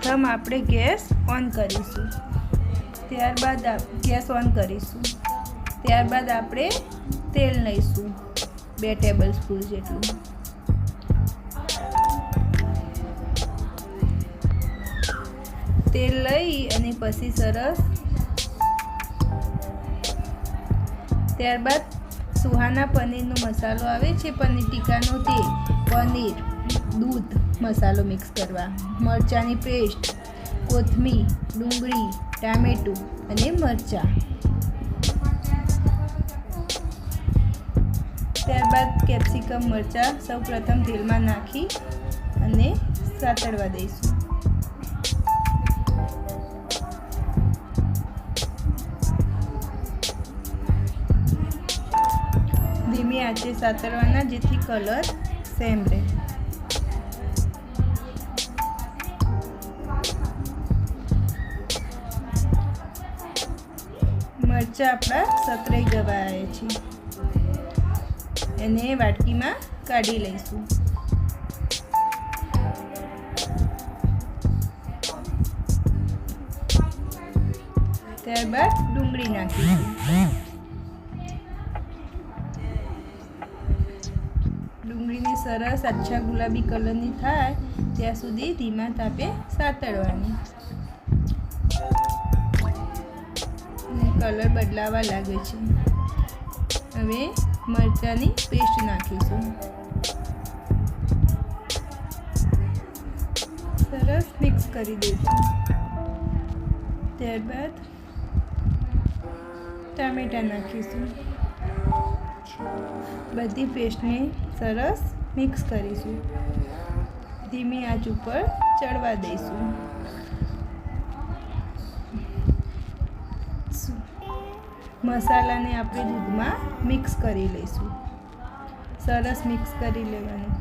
પ્રથમ આપણે gas on કરીશું, ત્યારબાદ ગેસ ઓન કરીશું, ત્યારબાદ આપણે તેલ લઈશું 2 ટેબલ સ્પૂન જેટલું. તેલ લઈ અને પછી સરસ, ત્યારબાદ સુહાના પનીરનો મસાલો આવે છે, પનીર ટીકાનો તે પનીર, દૂધ, મસાલો મિક્સ કરવા, મરચાંની પેસ્ટ, કોથમીર, ડુંગળી, ટામેટું અને મરચાં. ત્યારબાદ કેપ્સિકમ, મરચાં સૌપ્રથમ તેલમાં નાખી અને સાતળવા દઈશું. ધીમી આંચે સાતળવાના જેથી કલર સેમ રહે. મરચાં આપણા સતરાઈ ગવાયા છે, એને વાટકીમાં કાઢી લઈશું. ત્યારબાદ ડુંગળી નાખીશું. ડુંગળીને સરસ આછા ગુલાબી કલરની થાય ત્યાં સુધી ધીમા તાપે સાતળવાની. કલર બદલાવા લાગે છે. હવે મરચાંની પેસ્ટ નાખીશું. સરસ મિક્સ કરી દઈશું. ત્યારબાદ ટામેટાં નાખીશું. બધી પેસ્ટને સરસ મિક્સ કરીશું. ધીમી આંચ ઉપર ચડવા દઈશું. મસાલાને આપણે દૂધમાં મિક્સ કરી લઈશું. સરસ મિક્સ કરી લેવાનું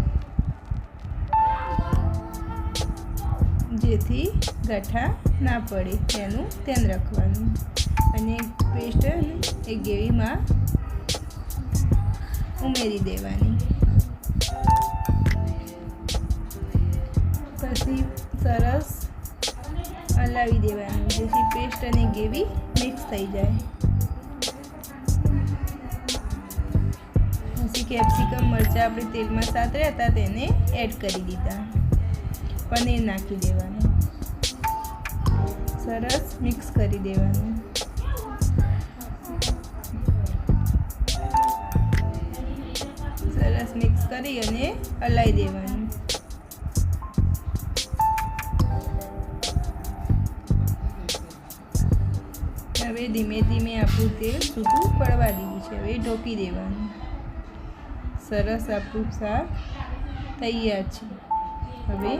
જેથી ગાંઠા ના પડે તેનું ધ્યાન રાખવાનું. અને પેસ્ટ એ ગ્રેવીમાં ઉમેરી દેવાની. પછી સરસ હલાવી દેવાનું જેથી પેસ્ટ અને ગ્રેવી મિક્સ થઈ જાય. પછી કેપ્સિકમ, મરચાં આપણે તેલમાં સાતર્યા હતા તેને એડ કરી દીધા. પનીર નાખી દેવાનું. સરસ મિક્સ કરી દેવાનું. સરસ મિક્સ કરી અને હલાવી દેવાનું. હવે ધીમે ધીમે આપણું તેલ છૂટું પડવા દીધું છે. હવે ઢોકી દેવાનું. સરસ આપણું શાક તૈયાર છે. હવે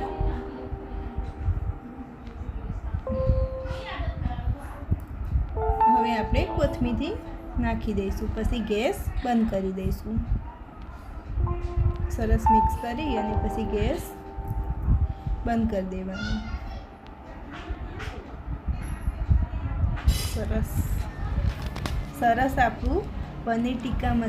આપણે કોથમીરથી નાખી દઈશું. પછી ગેસ બંધ કરી દઈશું. સરસ મિક્સ કરી અને પછી ગેસ બંધ કરી દેવાનું. સરસ આપણું પનીર ટીકા મસાલા